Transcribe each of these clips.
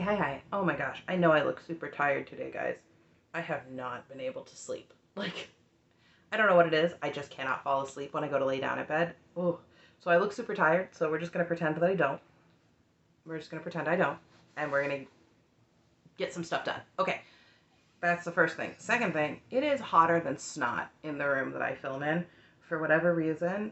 Hi. Oh my gosh. I know I look super tired today, guys. I have not been able to sleep. I don't know what it is. I just cannot fall asleep when I go to lay down in bed. Oh, so I look super tired. So we're just going to pretend that I don't. We're just going to pretend I don't. And we're going to get some stuff done. Okay. That's the first thing. Second thing, it is hotter than snot in the room that I film in. For whatever reason,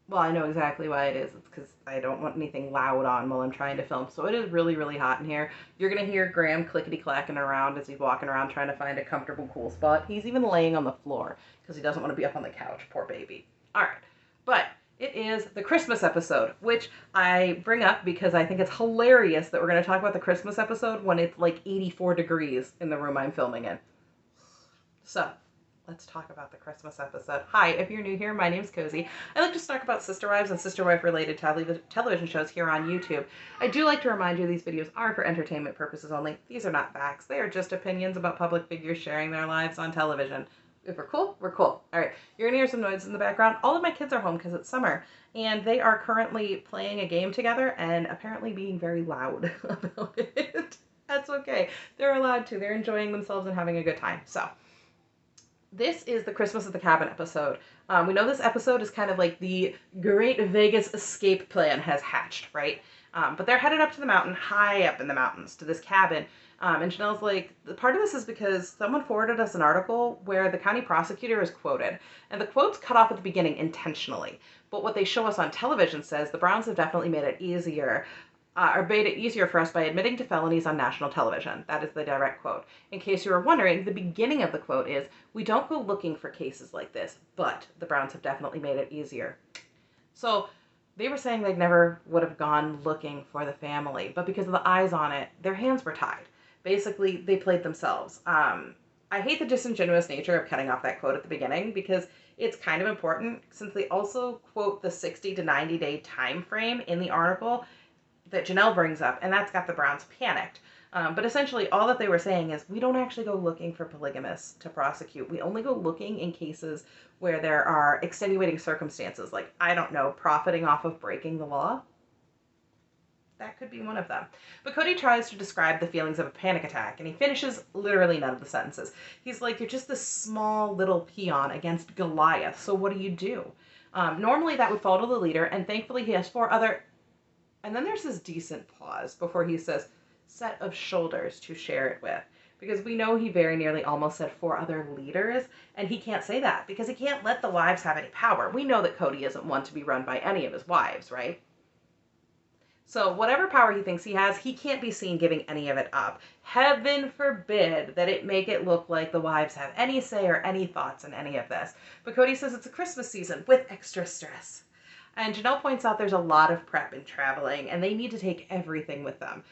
well, I know exactly why it is. It's because I don't want anything loud on while I'm trying to film. So it is really, really hot in here. You're going to hear Graham clickety-clacking around as he's walking around trying to find a comfortable, cool spot. He's even laying on the floor because he doesn't want to be up on the couch. Poor baby. All right. But it is the Christmas episode, which I bring up because I think it's hilarious that we're going to talk about the Christmas episode when it's like 84 degrees in the room I'm filming in. So, let's talk about the Christmas episode. Hi, if you're new here, my name's Cozy. I like to talk about sister wives and sister wife related television shows here on YouTube. I do like to remind you these videos are for entertainment purposes only. These are not facts. They are just opinions about public figures sharing their lives on television. If we're cool, we're cool. All right, you're gonna hear some noise in the background. All of my kids are home because it's summer, and they are currently playing a game together and apparently being very loud about it. That's okay. They're allowed to. They're enjoying themselves and having a good time. So, this is the Christmas at the Cabin episode. We know this episode is kind of like the Great Vegas escape plan has hatched, right? But they're headed up to the mountain, high up in the mountains, to this cabin. And Chanel's like, part of this is because someone forwarded us an article where the county prosecutor is quoted. And the quote's cut off at the beginning intentionally. But what they show us on television says the Browns have definitely made it easier for us by admitting to felonies on national television. That is the direct quote. In case you were wondering, the beginning of the quote is, "We don't go looking for cases like this, but the Browns have definitely made it easier." So they were saying they never would have gone looking for the family, but because of the eyes on it, their hands were tied. Basically, they played themselves. I hate the disingenuous nature of cutting off that quote at the beginning because it's kind of important since they also quote the 60 to 90 day time frame in the article that Janelle brings up, and that's got the Browns panicked. But essentially, all that they were saying is we don't actually go looking for polygamists to prosecute. We only go looking in cases where there are extenuating circumstances, like, I don't know, profiting off of breaking the law. That could be one of them. But Cody tries to describe the feelings of a panic attack, and he finishes literally none of the sentences. He's like, you're just this small little peon against Goliath, so what do? Normally that would fall to the leader, and thankfully he has four other... And then there's this decent pause before he says, set of shoulders to share it with. Because we know he very nearly almost said four other leaders, and he can't say that because he can't let the wives have any power. We know that Cody isn't one to be run by any of his wives, right? So whatever power he thinks he has, he can't be seen giving any of it up. Heaven forbid that it make it look like the wives have any say or any thoughts in any of this. But Cody says it's a Christmas season with extra stress. And Janelle points out there's a lot of prep in traveling, and they need to take everything with them.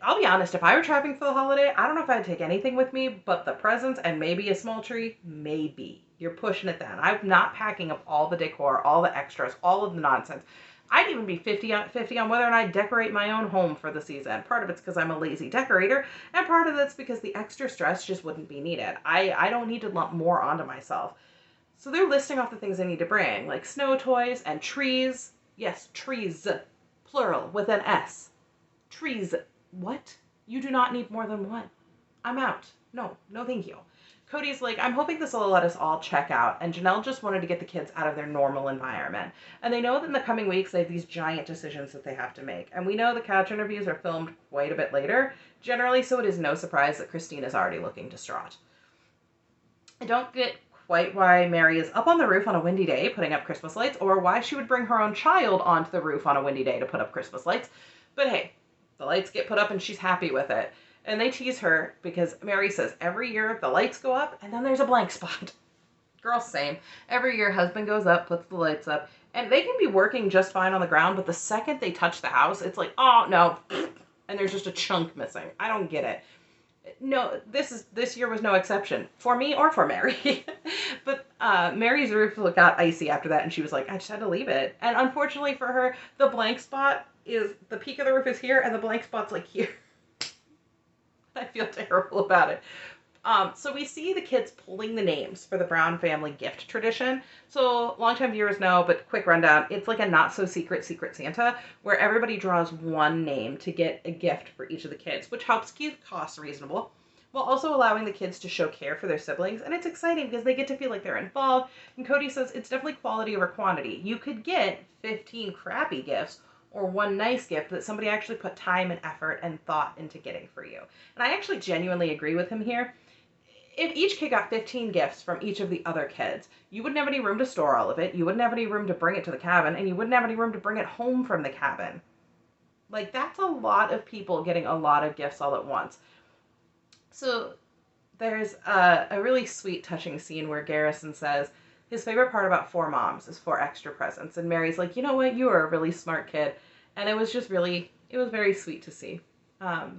I'll be honest, if I were traveling for the holiday, I don't know if I'd take anything with me, but the presents and maybe a small tree, maybe. You're pushing it then. I'm not packing up all the decor, all the extras, all of the nonsense. I'd even be 50 on whether or not I decorate my own home for the season. Part of it's because I'm a lazy decorator, and part of it's because the extra stress just wouldn't be needed. I don't need to lump more onto myself. So they're listing off the things they need to bring, like snow toys and trees. Yes, trees, plural, with an S. Trees. What? You do not need more than one. I'm out. No thank you. Cody's like, I'm hoping this will let us all check out, and Janelle just wanted to get the kids out of their normal environment. And they know that in the coming weeks they have these giant decisions that they have to make. And we know the couch interviews are filmed quite a bit later, generally, so it is no surprise that Christine is already looking distraught. I don't get quite why Mary is up on the roof on a windy day putting up Christmas lights, or why she would bring her own child onto the roof on a windy day to put up Christmas lights. But hey, the lights get put up and she's happy with it. And they tease her because Mary says every year the lights go up and then there's a blank spot. Girl, same. Every year husband goes up, puts the lights up, and they can be working just fine on the ground, but the second they touch the house, it's like, oh no, and there's just a chunk missing. I don't get it. No, this year was no exception for me or for Mary. But Mary's roof got icy after that, and she was like, I just had to leave it. And unfortunately for her, the blank spot is, the peak of the roof is here, and the blank spot's like here. I feel terrible about it. So we see the kids pulling the names for the Brown family gift tradition. So longtime viewers know, but quick rundown, it's like a not so secret Secret Santa where everybody draws one name to get a gift for each of the kids, which helps keep costs reasonable while also allowing the kids to show care for their siblings. And it's exciting because they get to feel like they're involved. And Cody says it's definitely quality over quantity. You could get 15 crappy gifts or one nice gift that somebody actually put time and effort and thought into getting for you. And I actually genuinely agree with him here. If each kid got 15 gifts from each of the other kids, you wouldn't have any room to store all of it. You wouldn't have any room to bring it to the cabin, and you wouldn't have any room to bring it home from the cabin. Like, that's a lot of people getting a lot of gifts all at once. So there's a really sweet, touching scene where Garrison says his favorite part about Four Moms is 4 extra presents. And Mary's like, you know what? You are a really smart kid. And it was just really, it was very sweet to see.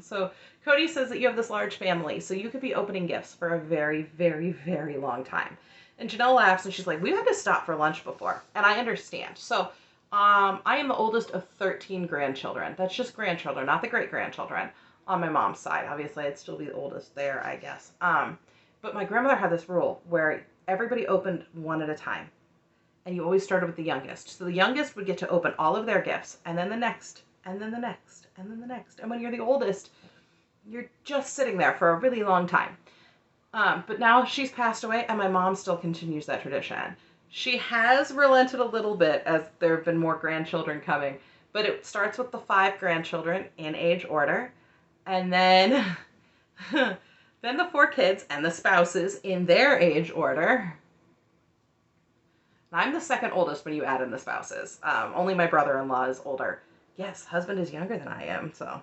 So Cody says that you have this large family, so you could be opening gifts for a very, very, very long time. And Janelle laughs and she's like, we've had to stop for lunch before. And I understand. So I am the oldest of 13 grandchildren. That's just grandchildren, not the great-grandchildren on my mom's side. Obviously, I'd still be the oldest there, I guess. But my grandmother had this rule where everybody opened one at a time. And you always started with the youngest. So the youngest would get to open all of their gifts, and then the next, and then the next, and then the next. And when you're the oldest, you're just sitting there for a really long time. But now she's passed away, and my mom still continues that tradition. She has relented a little bit as there have been more grandchildren coming, but it starts with the 5 grandchildren in age order, and then then the 4 kids and the spouses in their age order. I'm the second oldest when you add in the spouses. Only my brother-in-law is older. Yes, husband is younger than I am, so.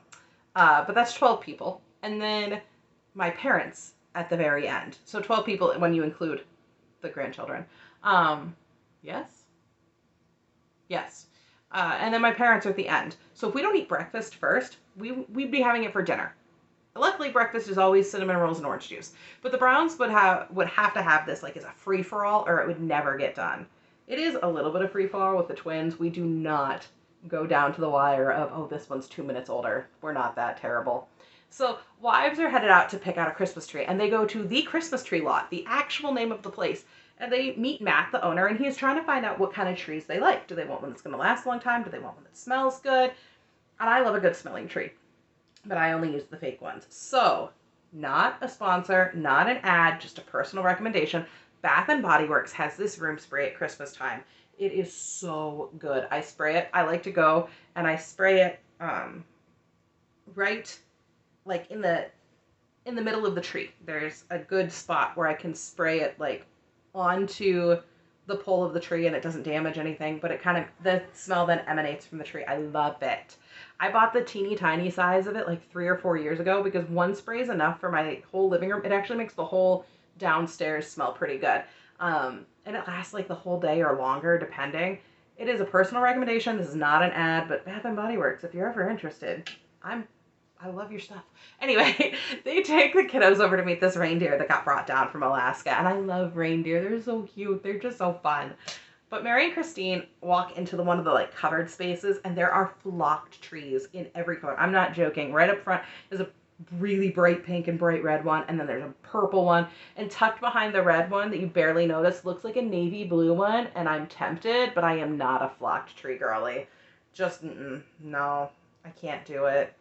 But that's 12 people. And then my parents at the very end. So 12 people when you include the grandchildren. Yes? Yes. And then my parents are at the end. So if we don't eat breakfast first, we'd be having it for dinner. Luckily, breakfast is always cinnamon rolls and orange juice. But the Browns would have to have this like as a free-for-all or it would never get done. It is a little bit of free-for-all with the twins. We do not go down to the wire of, oh, this one's 2 minutes older. We're not that terrible. So wives are headed out to pick out a Christmas tree, and they go to the Christmas tree lot, the actual name of the place. And they meet Matt, the owner, and he is trying to find out what kind of trees they like. Do they want one that's going to last a long time? Do they want one that smells good? And I love a good smelling tree, but I only use the fake ones. So, not a sponsor, not an ad, just a personal recommendation. Bath & Body Works has this room spray at Christmas time. It is so good. I spray it. I like to go and I spray it right like in the middle of the tree. There's a good spot where I can spray it like onto the pole of the tree and it doesn't damage anything, but it kind of, the smell then emanates from the tree. I love it. I bought the teeny tiny size of it like 3 or 4 years ago because one spray is enough for my whole living room. It actually makes the whole downstairs smell pretty good. And it lasts like the whole day or longer depending. It is a personal recommendation. This is not an ad, but Bath & Body Works, if you're ever interested, I love your stuff. Anyway, they take the kiddos over to meet this reindeer that got brought down from Alaska. And I love reindeer. They're so cute. They're just so fun. But Mary and Christine walk into one of the like covered spaces, and there are flocked trees in every corner. I'm not joking. Right up front is a really bright pink and bright red one, and then there's a purple one. And tucked behind the red one that you barely notice looks like a navy blue one. And I'm tempted, but I am not a flocked tree girly. Just, no, I can't do it.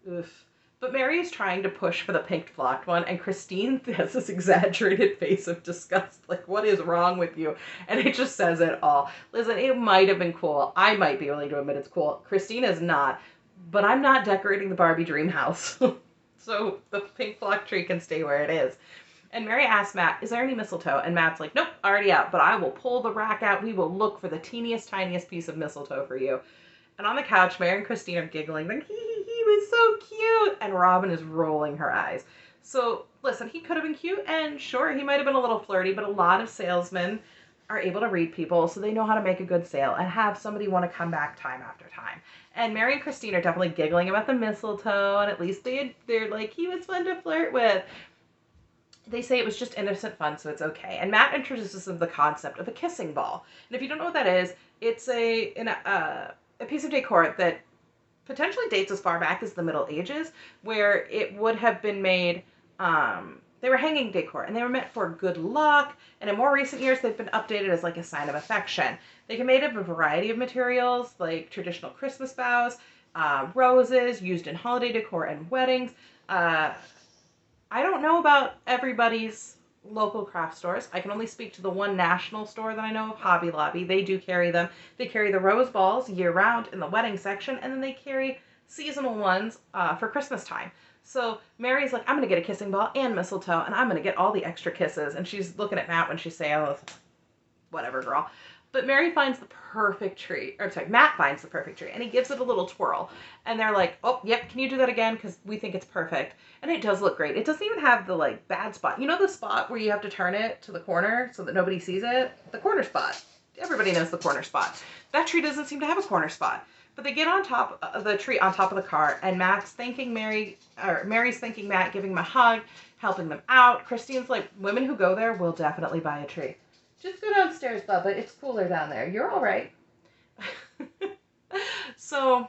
Oof. But Mary is trying to push for the pink flocked one, and Christine has this exaggerated face of disgust. Like, what is wrong with you? And it just says it all. Listen, it might have been cool. I might be willing to admit it's cool. Christine is not. But I'm not decorating the Barbie dream house. So the pink flocked tree can stay where it is. And Mary asks Matt, is there any mistletoe? And Matt's like, nope, already out. But I will pull the rack out. We will look for the teeniest, tiniest piece of mistletoe for you. And on the couch, Mary and Christine are giggling, like, he was so cute. And Robin is rolling her eyes. So, listen, he could have been cute, and sure, he might have been a little flirty, but a lot of salesmen are able to read people, so they know how to make a good sale and have somebody want to come back time after time. And Mary and Christine are definitely giggling about the mistletoe, and at least they're like, he was fun to flirt with. They say it was just innocent fun, so it's okay. And Matt introduces them to the concept of a kissing ball. And if you don't know what that is, it's a piece of decor that potentially dates as far back as the Middle Ages, where it would have been made They were hanging decor, and they were meant for good luck, and in more recent years, they've been updated as like a sign of affection. They can be made of a variety of materials, like traditional Christmas boughs, roses, used in holiday decor and weddings. Uh, I don't know about everybody's local craft stores. I can only speak to the one national store that I know of, Hobby Lobby. They do carry them. They carry the rose balls year round in the wedding section, and then they carry seasonal ones for Christmas time. So Mary's like, I'm going to get a kissing ball and mistletoe, and I'm going to get all the extra kisses. And she's looking at Matt when she's saying, oh, whatever, girl. But Mary finds the perfect tree, or sorry, Matt finds the perfect tree, and he gives it a little twirl. And they're like, oh, yep, can you do that again? Because we think it's perfect. And it does look great. It doesn't even have the, like, bad spot. You know the spot where you have to turn it to the corner so that nobody sees it? The corner spot. Everybody knows the corner spot. That tree doesn't seem to have a corner spot. But they get on top of the tree, on top of the car, and Matt's thanking Mary, or Mary's thanking Matt, giving him a hug, helping them out. Christine's like, women who go there will definitely buy a tree. Just go downstairs, Bubba. It's cooler down there. You're all right. So,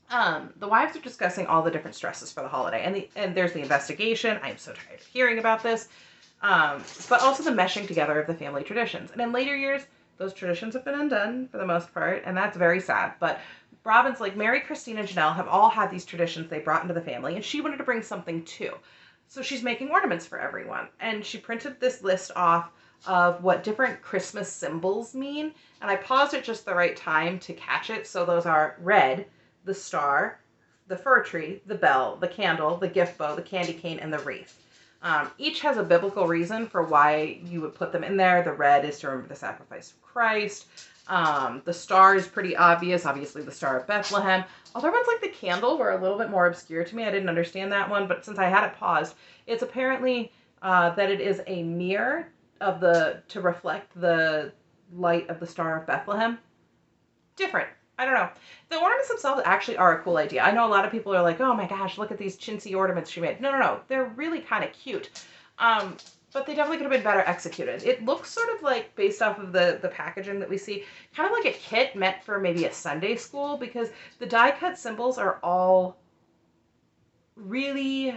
the wives are discussing all the different stresses for the holiday, and there's the investigation. I am so tired of hearing about this. But also the meshing together of the family traditions. And in later years, those traditions have been undone for the most part, and that's very sad. But Robin's like, Mary, Christine, and Janelle have all had these traditions they brought into the family, and she wanted to bring something too. So she's making ornaments for everyone. And she printed this list off of what different Christmas symbols mean. And I paused at just the right time to catch it. So those are red, the star, the fir tree, the bell, the candle, the gift bow, the candy cane, and the wreath. Each has a biblical reason for why you would put them in there. The red is to remember the sacrifice of Christ. The star is pretty obvious. Obviously, the Star of Bethlehem. Other ones like the candle were a little bit more obscure to me. I didn't understand that one, but since I had it paused, it's apparently that it is a mirror of to reflect the light of the Star of Bethlehem. Different. I don't know. The ornaments themselves actually are a cool idea. I know a lot of people are like, oh my gosh, look at these chintzy ornaments she made. No. They're really kind of cute. But they definitely could have been better executed. It looks sort of like, based off of the packaging that we see, kind of like a kit meant for maybe a Sunday school, because the die-cut symbols are all really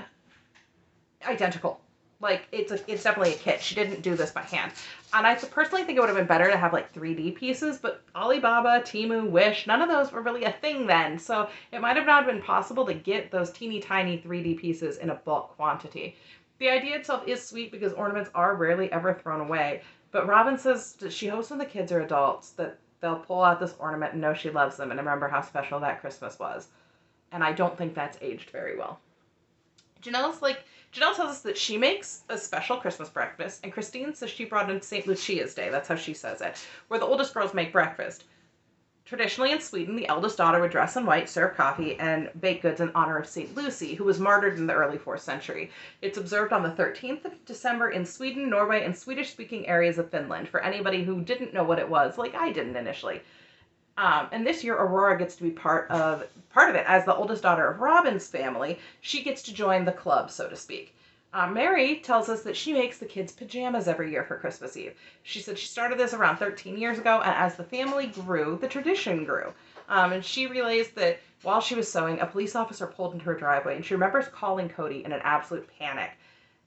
identical. Like, it's definitely a kit. She didn't do this by hand. And I personally think it would have been better to have, like, 3D pieces, but Alibaba, Temu, Wish, none of those were really a thing then. So it might have not been possible to get those teeny tiny 3D pieces in a bulk quantity. The idea itself is sweet because ornaments are rarely ever thrown away. But Robin says that she hopes when the kids are adults that they'll pull out this ornament and know she loves them and remember how special that Christmas was. And I don't think that's aged very well. Janelle tells us that she makes a special Christmas breakfast, and Christine says she brought in St. Lucia's Day, that's how she says it, where the oldest girls make breakfast. Traditionally in Sweden, the eldest daughter would dress in white, serve coffee, and bake goods in honor of St. Lucy, who was martyred in the early 4th century. It's observed on the 13th of December in Sweden, Norway, and Swedish-speaking areas of Finland, for anybody who didn't know what it was, like I didn't initially. And this year, Aurora gets to be part of it. As the oldest daughter of Robin's family, she gets to join the club, so to speak. Mary tells us that she makes the kids pajamas every year for Christmas Eve. She said she started this around 13 years ago, and as the family grew, the tradition grew. And she relays that while she was sewing, a police officer pulled into her driveway, and she remembers calling Cody in an absolute panic.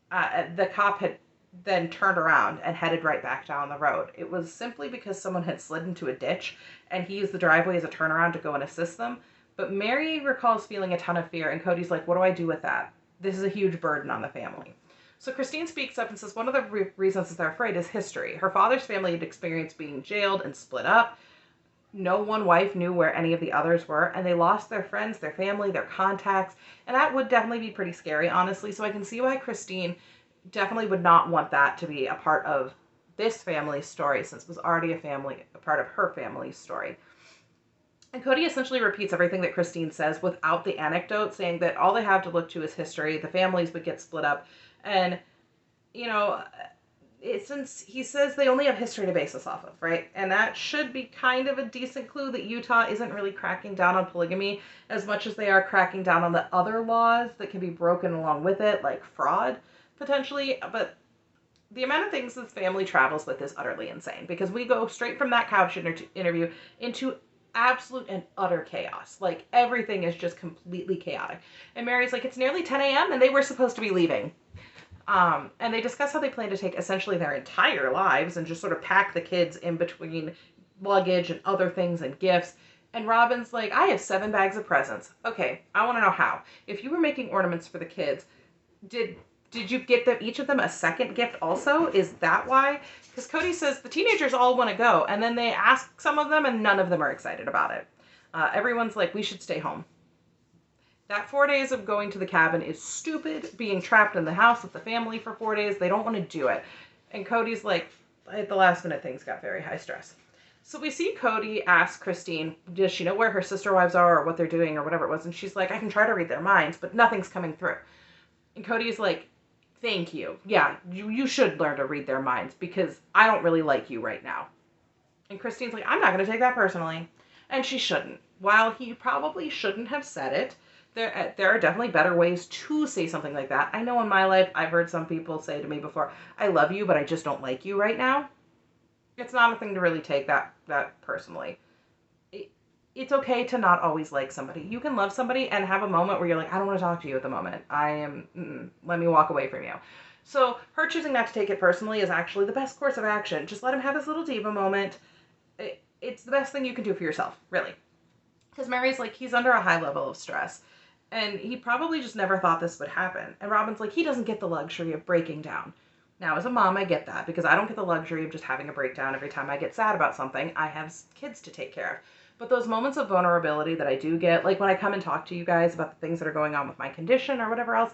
The cop had then turned around and headed right back down the road. It was simply because someone had slid into a ditch, and he used the driveway as a turnaround to go and assist them. But Mary recalls feeling a ton of fear, and Cody's like, what do I do with that? This is a huge burden on the family. So Christine speaks up and says one of the reasons that they're afraid is history. Her father's family had experienced being jailed and split up. No one wife knew where any of the others were, and they lost their friends, their family, their contacts, and that would definitely be pretty scary, honestly. So I can see why Christine definitely would not want that to be a part of this family's story, since it was already a part of her family's story. And Cody essentially repeats everything that Christine says without the anecdote, saying that all they have to look to is history. The families would get split up. And, since he says they only have history to base this off of, right? And that should be kind of a decent clue that Utah isn't really cracking down on polygamy as much as they are cracking down on the other laws that can be broken along with it, like fraud, potentially. But the amount of things this family travels with is utterly insane, because we go straight from that couch interview into absolute and utter chaos. Like, everything is just completely chaotic. And Mary's like, it's nearly 10 a.m. and they were supposed to be leaving. And they discuss how they plan to take essentially their entire lives and just sort of pack the kids in between luggage and other things and gifts. And Robin's like, I have 7 bags of presents. Okay, I want to know how. If you were making ornaments for the kids, did you get them each of them a second gift also? Is that why? Because Cody says the teenagers all want to go, and then they ask some of them, and none of them are excited about it. Everyone's like, we should stay home. That 4 days of going to the cabin is stupid. Being trapped in the house with the family for 4 days, they don't want to do it. And Cody's like, at the last minute, things got very high stress. So we see Cody ask Christine, does she know where her sister wives are or what they're doing or whatever it was? And she's like, I can try to read their minds, but nothing's coming through. And Cody's like, thank you. Yeah, you should learn to read their minds because I don't really like you right now. And Christine's like, I'm not going to take that personally. And she shouldn't. While he probably shouldn't have said it, there are definitely better ways to say something like that. I know in my life, I've heard some people say to me before, I love you, but I just don't like you right now. It's not a thing to really take that personally. It's okay to not always like somebody. You can love somebody and have a moment where you're like, I don't want to talk to you at the moment. Let me walk away from you. So her choosing not to take it personally is actually the best course of action. Just let him have his little diva moment. It's the best thing you can do for yourself, really. Because Mary's like, he's under a high level of stress. And he probably just never thought this would happen. And Robin's like, he doesn't get the luxury of breaking down. Now, as a mom, I get that because I don't get the luxury of just having a breakdown every time I get sad about something. I have kids to take care of. But those moments of vulnerability that I do get, like when I come and talk to you guys about the things that are going on with my condition or whatever else,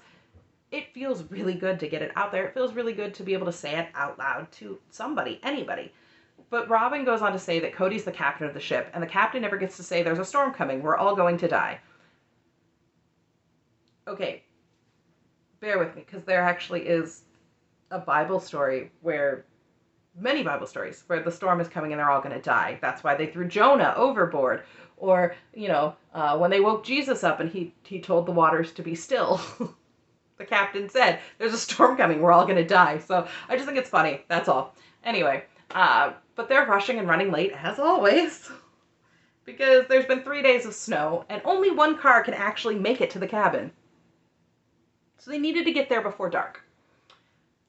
it feels really good to get it out there. It feels really good to be able to say it out loud to somebody, anybody. But Robin goes on to say that Cody's the captain of the ship, and the captain never gets to say there's a storm coming. We're all going to die. Okay, bear with me, because there actually is a Bible story many Bible stories where the storm is coming and they're all going to die. That's why they threw Jonah overboard. Or, when they woke Jesus up and he told the waters to be still. The captain said, there's a storm coming, we're all going to die. So I just think it's funny, that's all. Anyway, but they're rushing and running late, as always. Because there's been 3 days of snow and only one car can actually make it to the cabin. So they needed to get there before dark.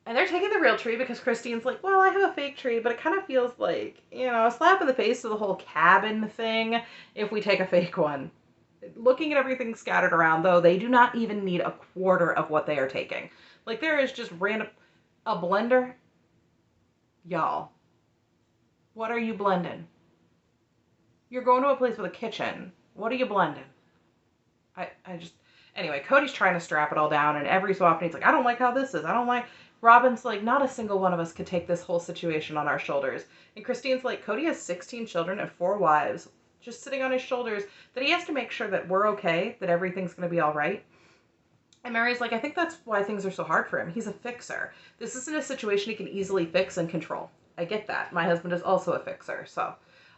And they're taking the real tree because Christine's like, well, I have a fake tree, but it kind of feels like, a slap in the face to the whole cabin thing if we take a fake one. Looking at everything scattered around, though, they do not even need a quarter of what they are taking. Like, there is just a blender. Y'all, what are you blending? You're going to a place with a kitchen. What are you blending? Anyway, Cody's trying to strap it all down, and every so often he's like, I don't like how this is. Robin's like, not a single one of us could take this whole situation on our shoulders. And Christine's like, Cody has 16 children and 4 wives just sitting on his shoulders that he has to make sure that we're okay, that everything's going to be all right. And Mary's like, I think that's why things are so hard for him. He's a fixer. This isn't a situation he can easily fix and control. I get that. My husband is also a fixer. So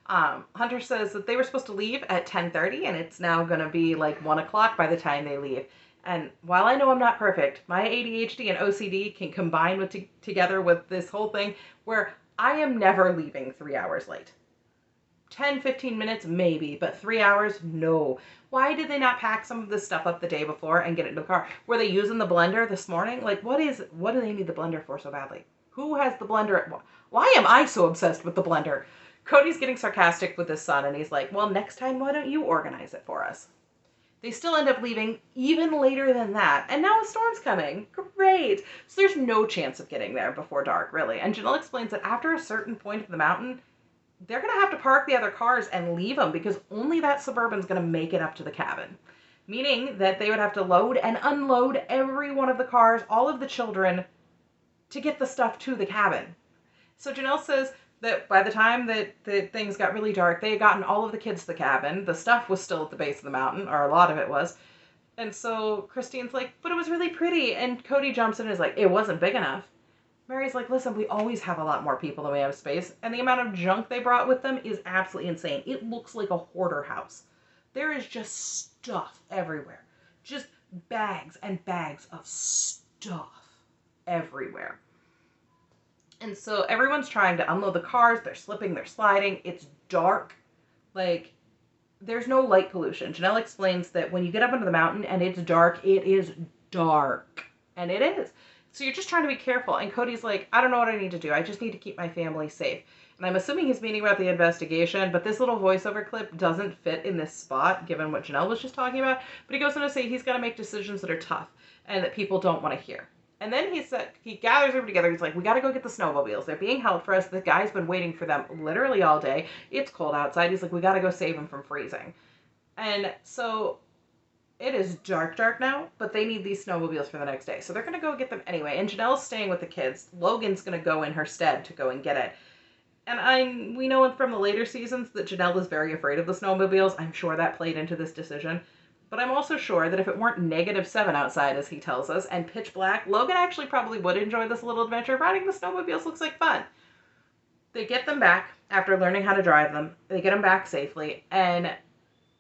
Hunter says that they were supposed to leave at 10:30 and it's now going to be like 1 o'clock by the time they leave. And while I know I'm not perfect, my ADHD and OCD can combine together with this whole thing where I am never leaving 3 hours late. 10, 15 minutes, maybe, but 3 hours, no. Why did they not pack some of this stuff up the day before and get it in the car? Were they using the blender this morning? Like, what do they need the blender for so badly? Who has the blender? Why am I so obsessed with the blender? Cody's getting sarcastic with his son, and he's like, well, next time, why don't you organize it for us? They still end up leaving even later than that. And now a storm's coming. Great. So there's no chance of getting there before dark, really. And Janelle explains that after a certain point of the mountain, they're going to have to park the other cars and leave them because only that Suburban's going to make it up to the cabin. Meaning that they would have to load and unload every one of the cars, all of the children, to get the stuff to the cabin. So Janelle says that by the time that things got really dark, they had gotten all of the kids to the cabin. The stuff was still at the base of the mountain, or a lot of it was. And so Christine's like, but it was really pretty. And Cody jumps in and is like, it wasn't big enough. Mary's like, listen, we always have a lot more people than we have space. And the amount of junk they brought with them is absolutely insane. It looks like a hoarder house. There is just stuff everywhere. Just bags and bags of stuff everywhere. And so everyone's trying to unload the cars. They're slipping, they're sliding. It's dark. Like, there's no light pollution. Janelle explains that when you get up into the mountain and it's dark, it is dark. And it is. So you're just trying to be careful. And Cody's like, I don't know what I need to do. I just need to keep my family safe. And I'm assuming he's meaning about the investigation, but this little voiceover clip doesn't fit in this spot, given what Janelle was just talking about. But he goes on to say he's got to make decisions that are tough and that people don't want to hear. And then he gathers everybody together. He's like, we got to go get the snowmobiles. They're being held for us. The guy's been waiting for them literally all day. It's cold outside. He's like, we got to go save them from freezing. And so it is dark now, but they need these snowmobiles for the next day. So they're going to go get them anyway. And Janelle's staying with the kids. Logan's going to go in her stead to go and get it. And we know from the later seasons that Janelle is very afraid of the snowmobiles. I'm sure that played into this decision. But I'm also sure that if it weren't -7 outside, as he tells us, and pitch black, Logan actually probably would enjoy this little adventure. Riding the snowmobiles looks like fun. They get them back after learning how to drive them. They get them back safely, and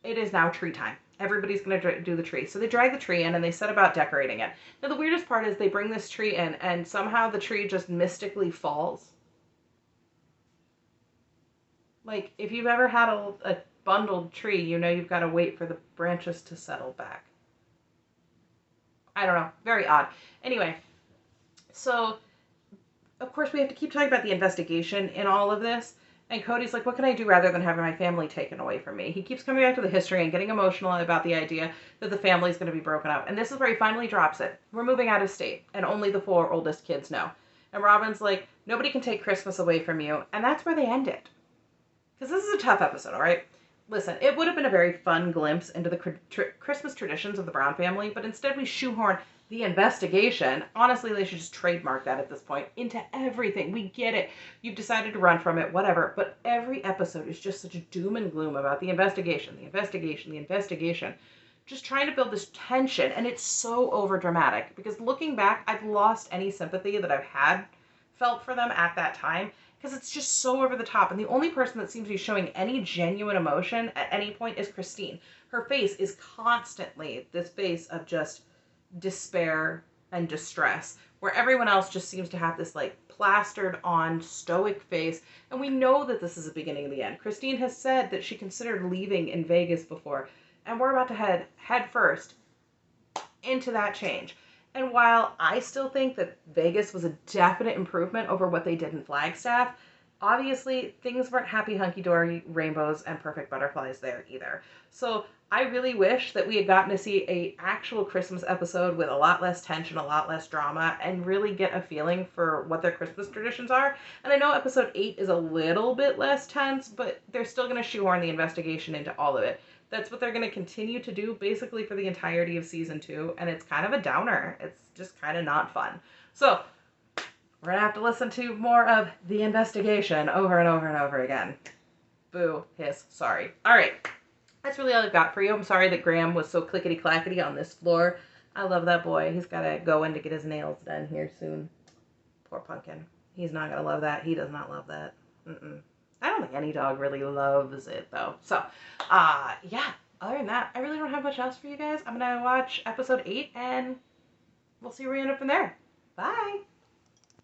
it is now tree time. Everybody's going to do the tree. So they drag the tree in, and they set about decorating it. Now, the weirdest part is they bring this tree in, and somehow the tree just mystically falls. Like, if you've ever had a bundled tree, you know you've got to wait for the branches to settle back. I don't know. Very odd. Anyway, so, of course, we have to keep talking about the investigation in all of this. And Cody's like, what can I do rather than having my family taken away from me? He keeps coming back to the history and getting emotional about the idea that the family's going to be broken up. And this is where he finally drops it. We're moving out of state, and only the 4 oldest kids know. And Robin's like, nobody can take Christmas away from you. And that's where they end it. Because this is a tough episode, all right? Listen, it would have been a very fun glimpse into the Christmas traditions of the Brown family, but instead we shoehorn the investigation. Honestly, they should just trademark that at this point into everything. We get it. You've decided to run from it, whatever. But every episode is just such a doom and gloom about the investigation, the investigation, the investigation. Just trying to build this tension, and it's so overdramatic. Because looking back, I've lost any sympathy that I've felt for them at that time. Because it's just so over the top. And the only person that seems to be showing any genuine emotion at any point is Christine. Her face is constantly this face of just despair and distress, where everyone else just seems to have this like plastered on stoic face. And we know that this is the beginning of the end. Christine has said that she considered leaving in Vegas before, and we're about to head first into that change. And while I still think that Vegas was a definite improvement over what they did in Flagstaff, obviously things weren't happy hunky-dory rainbows and perfect butterflies there either. So I really wish that we had gotten to see an actual Christmas episode with a lot less tension, a lot less drama, and really get a feeling for what their Christmas traditions are. And I know episode 8 is a little bit less tense, but they're still going to shoehorn the investigation into all of it. That's what they're going to continue to do basically for the entirety of season 2. And it's kind of a downer. It's just kind of not fun. So we're going to have to listen to more of the investigation over and over and over again. Boo, hiss, sorry. All right. That's really all I've got for you. I'm sorry that Graham was so clickety-clackety on this floor. I love that boy. He's got to go in to get his nails done here soon. Poor Pumpkin. He's not going to love that. He does not love that. I don't think any dog really loves it, though. So, yeah. Other than that, I really don't have much else for you guys. I'm going to watch episode 8, and we'll see where we end up from there. Bye!